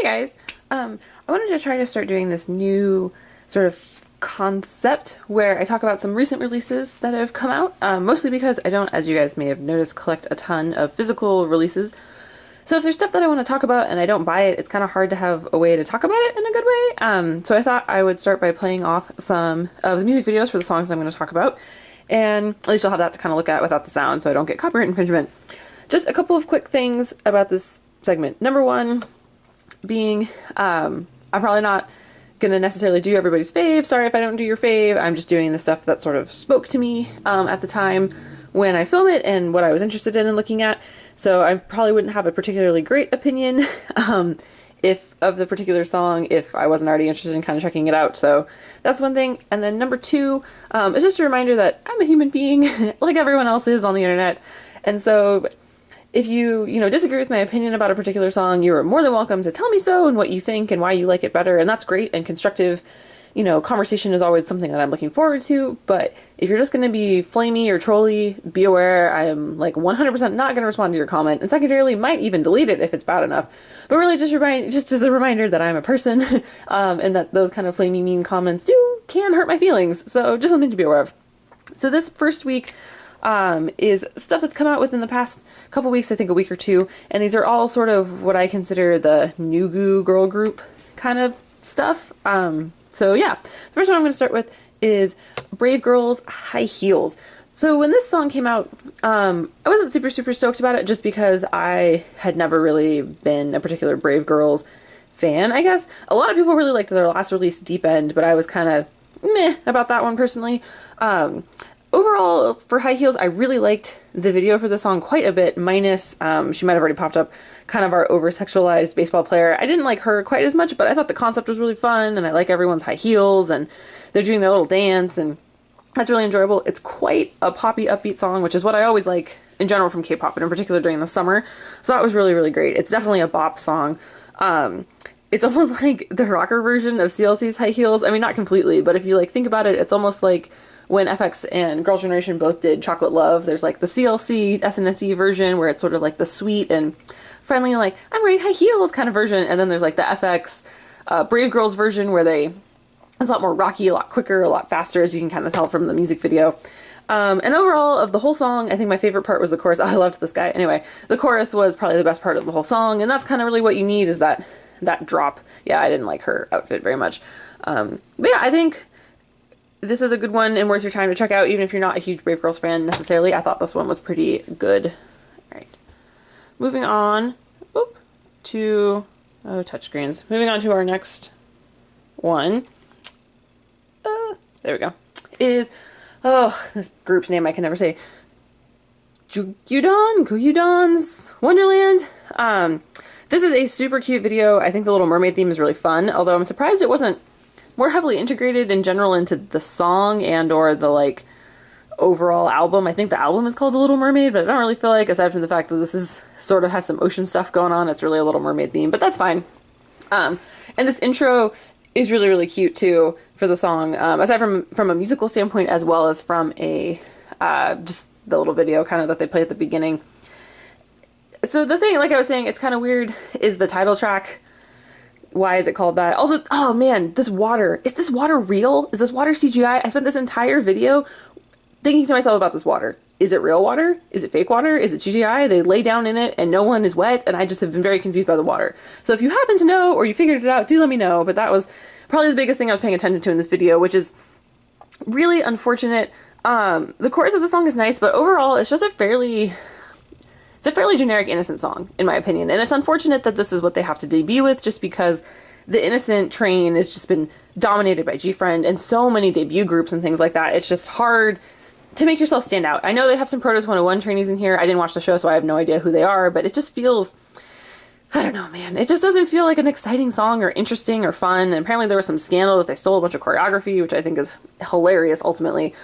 Hey guys! I wanted to try to start doing this new sort of concept where I talk about some recent releases that have come out, mostly because I don't, as you guys may have noticed, collect a ton of physical releases. So if there's stuff that I want to talk about and I don't buy it, it's kind of hard to have a way to talk about it in a good way. So I thought I would start by playing off some of the music videos for the songs I'm going to talk about, and at least you'll have that to kind of look at without the sound so I don't get copyright infringement. Just a couple of quick things about this segment. Number one being, I'm probably not gonna necessarily do everybody's fave. Sorry if I don't do your fave. I'm just doing the stuff that sort of spoke to me at the time when I film it and what I was interested in and looking at. So I probably wouldn't have a particularly great opinion if of the particular song if I wasn't already interested in kind of checking it out. So that's one thing. And then number two is just a reminder that I'm a human being like everyone else is on the internet. And so if you disagree with my opinion about a particular song, you're more than welcome to tell me so and what you think and why you like it better. And that's great, and constructive, conversation is always something that I'm looking forward to. But if you're just going to be flamey or trolly, be aware I am like 100% not going to respond to your comment. And secondarily, might even delete it if it's bad enough. But really just as a reminder that I'm a person and that those kind of flamey mean comments can hurt my feelings. So just something to be aware of. So this first week is stuff that's come out within the past couple weeks, I think a week or two, and these are all sort of what I consider the Nugu girl group kind of stuff. So yeah, the first one I'm going to start with is Brave Girls High Heels. So when this song came out, I wasn't super stoked about it just because I had never really been a particular Brave Girls fan, I guess. A lot of people really liked their last release, Deep End, but I was kind of meh about that one personally. Overall, for High Heels, I really liked the video for the song quite a bit, minus, she might have already popped up, kind of our over-sexualized baseball player. I didn't like her quite as much, but I thought the concept was really fun, and I like everyone's high heels, and they're doing their little dance, and that's really enjoyable. It's quite a poppy, upbeat song, which is what I always like in general from K-pop, but in particular during the summer. So that was really great. It's definitely a bop song. It's almost like the rocker version of CLC's High Heels. I mean, not completely, but if you think about it, it's almost like when FX and Girls' Generation both did Chocolate Love. There's like the CLC SNSD version where it's sort of like the sweet and friendly, like, I'm wearing high heels kind of version. And then there's like the FX Brave Girls version where it's a lot more rocky, a lot quicker, a lot faster, as you can kind of tell from the music video. And overall, of the whole song, I think my favorite part was the chorus. I loved this guy. Anyway, the chorus was probably the best part of the whole song, and that's kind of really what you need, is that drop. Yeah, I didn't like her outfit very much. But yeah, I think this is a good one and worth your time to check out, even if you're not a huge Brave Girls fan necessarily. I thought this one was pretty good. All right. Moving on to touchscreens. Moving on to our next one. There we go. Is, this group's name I can never say. Guyudon's Wonderland. This is a super cute video. I think the Little Mermaid theme is really fun, although I'm surprised it wasn't more heavily integrated in general into the song and or the overall album. I think the album is called The Little Mermaid, but I don't really feel like, aside from the fact that this is sort of has some ocean stuff going on, it's really a Little Mermaid theme, but that's fine. And this intro is really cute too for the song, aside from a musical standpoint as well as from a just the little video kind of that they play at the beginning. So the thing, like I was saying, it's kind of weird, is the title track. Why is it called that? Also, oh man, this water. Is this water real? Is this water CGI? I spent this entire video thinking to myself about this water. Is it real water? Is it fake water? Is it CGI? They lay down in it and no one is wet, and I just have been very confused by the water. So if you happen to know or you figured it out, do let me know. But that was probably the biggest thing I was paying attention to in this video, which is really unfortunate. The chorus of the song is nice, but overall it's just a fairly generic innocent song, in my opinion. And it's unfortunate that this is what they have to debut with, just because the innocent train has just been dominated by G-Friend and so many debut groups and things like that. It's just hard to make yourself stand out. I know they have some Protos 101 trainees in here. I didn't watch the show, so I have no idea who they are, but it just feels, I don't know, man. It just doesn't feel like an exciting song or interesting or fun. And apparently there was some scandal that they stole a bunch of choreography, which I think is hilarious ultimately.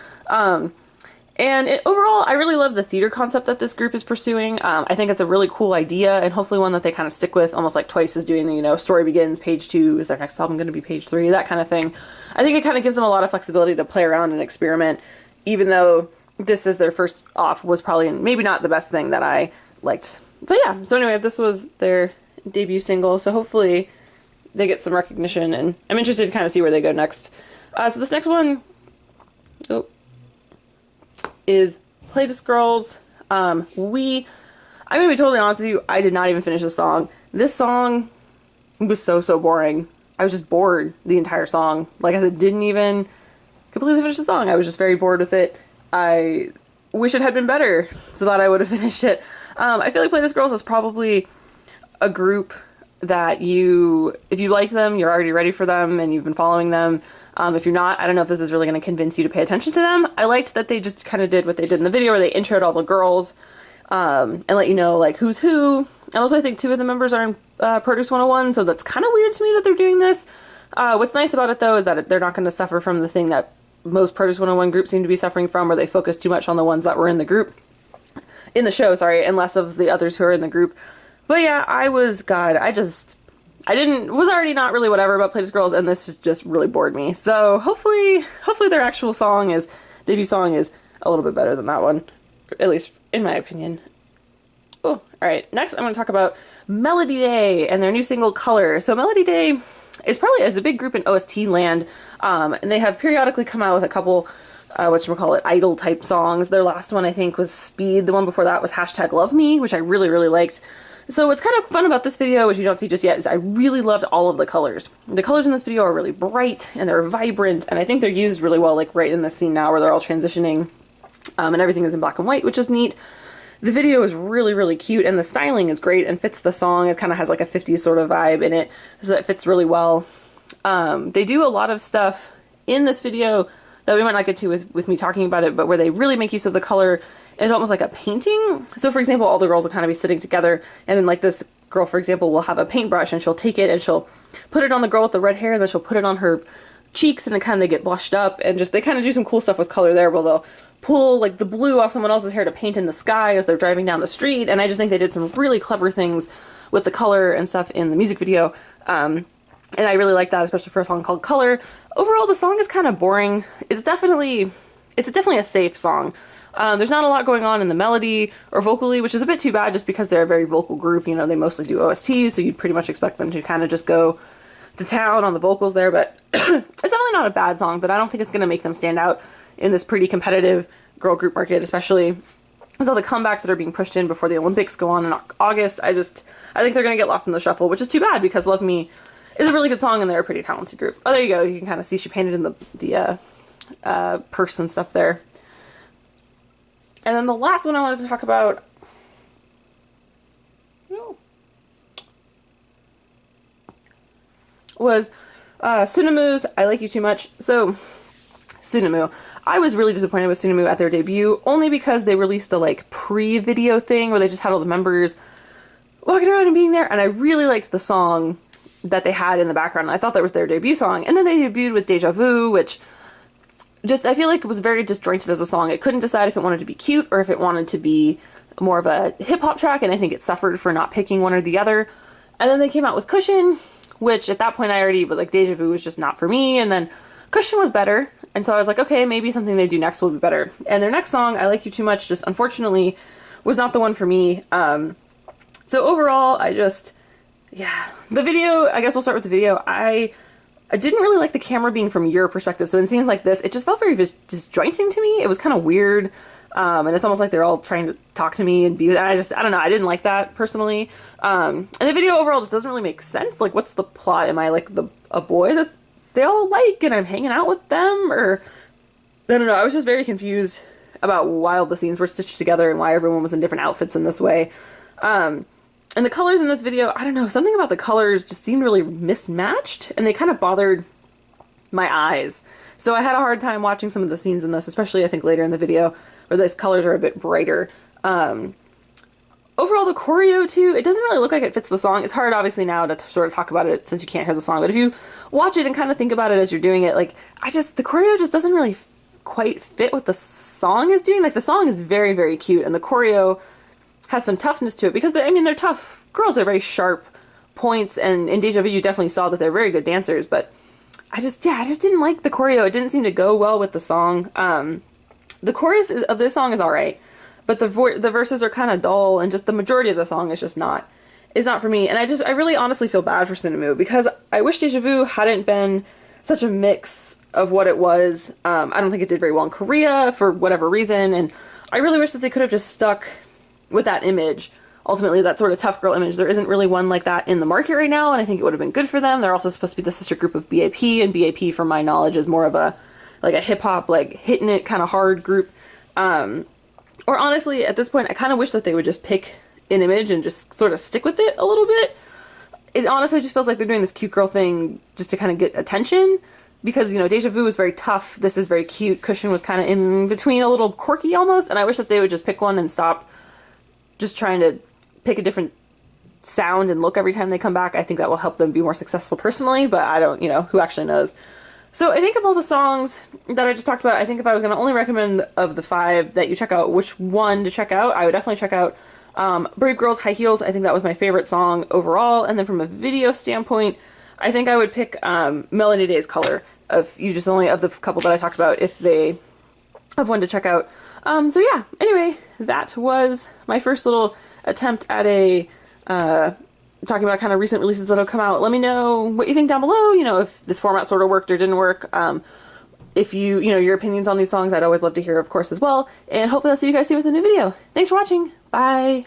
And overall, I really love the theater concept that this group is pursuing. I think it's a really cool idea, and hopefully one that they kind of stick with, almost like Twice is doing the, story begins, page 2, is their next album going to be page 3, that kind of thing. I think it kind of gives them a lot of flexibility to play around and experiment, even though this is their first off, was probably maybe not the best thing that I liked. But yeah, so anyway, this was their debut single, so hopefully they get some recognition, and I'm interested to kind of see where they go next. So this next one is Playlist Girls. I'm gonna be totally honest with you, I did not even finish the song. This song was so boring. I was just bored the entire song. Like I said, didn't even completely finish the song. I was just very bored with it. I wish it had been better so that I would have finished it. I feel like Playlist Girls is probably a group that if you like them, you're already ready for them and you've been following them. If you're not, I don't know if this is really going to convince you to pay attention to them. I liked that they just kind of did what they did in the video where they introed all the girls and let you know like who's who. And also I think two of the members are in Produce 101, so that's kind of weird to me that they're doing this. What's nice about it though is that they're not going to suffer from the thing that most Produce 101 groups seem to be suffering from, where they focus too much on the ones that were in the group, in the show, sorry, and less of the others who are in the group. But yeah, I was already not really whatever about Playlist Girls, and this just really bored me. So hopefully their actual debut song is a little bit better than that one, at least in my opinion. Oh, alright, next I'm going to talk about Melody Day and their new single, Color. So Melody Day is a big group in OST land, and they have periodically come out with a couple idol type songs. Their last one I think was Speed. The one before that was #LoveMe, which I really liked. So what's kind of fun about this video, which you don't see just yet, is I really loved all of the colors. The colors in this video are really bright and they're vibrant, and I think they're used really well, like right in this scene now where they're all transitioning, and everything is in black and white, which is neat. The video is really cute, and the styling is great and fits the song. It kind of has like a 50s sort of vibe in it, so it fits really well. They do a lot of stuff in this video that we might not get to with me talking about it, but where they really make use of the color. It's almost like a painting. So for example, all the girls will kind of be sitting together, and then like this girl, for example, will have a paintbrush and she'll take it and she'll put it on the girl with the red hair, and then she'll put it on her cheeks, and it kind of they get blushed up, and just they kind of do some cool stuff with color there, where they'll pull like the blue off someone else's hair to paint in the sky as they're driving down the street. And I just think they did some really clever things with the color and stuff in the music video. And I really like that, especially for a song called Color. Overall, the song is kind of boring. It's definitely a safe song. There's not a lot going on in the melody or vocally, which is a bit too bad just because they're a very vocal group. You know, they mostly do OSTs, so you'd pretty much expect them to kind of just go to town on the vocals there. But it's definitely not a bad song, but I don't think it's going to make them stand out in this pretty competitive girl group market, especially with all the comebacks that are being pushed in before the Olympics go on in August. I think they're going to get lost in the shuffle, which is too bad because Love Me is a really good song and they're a pretty talented group. Oh, there you go. You can kind of see she painted in the purse and stuff there. And then the last one I wanted to talk about was Sunamu's I Like You Too Much. So, Sunamu. I was really disappointed with Sunamu at their debut, only because they released the like pre-video thing where they just had all the members walking around and being there, and I really liked the song that they had in the background. I thought that was their debut song, and then they debuted with Deja Vu, which just, I feel like it was very disjointed as a song. It couldn't decide if it wanted to be cute or if it wanted to be more of a hip-hop track, and I think it suffered for not picking one or the other. And then they came out with Cushion, which at that point I already, but like Deja Vu was just not for me, and then Cushion was better, and so I was like, okay, maybe something they do next will be better. And their next song, I Like You Too Much, just unfortunately was not the one for me. So overall, the video, I guess we'll start with the video. I didn't really like the camera being from your perspective, so in scenes like this, it just felt very disjointing to me. It was kind of weird, and it's almost like they're all trying to talk to me and be, and I don't know, I didn't like that personally. And the video overall just doesn't really make sense. Like, what's the plot? Am I like a boy that they all like and I'm hanging out with them? Or, I don't know, I was just very confused about why all the scenes were stitched together and why everyone was in different outfits in this way. And the colors in this video, I don't know, something about the colors just seemed really mismatched, and they kind of bothered my eyes. So I had a hard time watching some of the scenes in this, especially I think later in the video, where those colors are a bit brighter. Overall, the choreo too, it doesn't really look like it fits the song. It's hard obviously now to sort of talk about it since you can't hear the song, but if you watch it and kind of think about it as you're doing it, like, the choreo just doesn't really quite fit what the song is doing. Like, the song is very cute, and the choreo has some toughness to it, because they're tough girls. They're very sharp points, and in Deja Vu you definitely saw that they're very good dancers, but I just didn't like the choreo. It didn't seem to go well with the song. The chorus of this song is alright, but the verses are kind of dull, and just the majority of the song is just not. is not for me. And I really honestly feel bad for Cinnamon because I wish Deja Vu hadn't been such a mix of what it was. I don't think it did very well in Korea for whatever reason, and I really wish that they could have just stuck with that image. Ultimately, that sort of tough girl image. There isn't really one like that in the market right now, and I think it would have been good for them. They're also supposed to be the sister group of BAP, and BAP, from my knowledge, is more of a hip hop, like hitting it kind of hard group. Or honestly, at this point, I kind of wish that they would just pick an image and just sort of stick with it a little bit. It honestly just feels like they're doing this cute girl thing just to kind of get attention. Because, you know, Deja Vu was very tough, this is very cute, Cushion was kind of in between, a little quirky almost, and I wish that they would just pick one and stop just trying to pick a different sound and look every time they come back. I think that will help them be more successful personally, but I don't, you know, who actually knows. So I think of all the songs that I just talked about, I think if I was going to only recommend of the 5 that you check out, which one to check out, I would definitely check out Brave Girls High Heels. I think that was my favorite song overall, and then from a video standpoint, I think I would pick Melody Day's Color, of you just only of the couple that I talked about, if they have one to check out. So yeah, anyway, that was my first little attempt at a talking about kind of recent releases that have come out. Let me know what you think down below, you know, if this format sort of worked or didn't work. If you know, your opinions on these songs, I'd always love to hear, of course, as well. And hopefully I'll see you guys soon with a new video. Thanks for watching. Bye.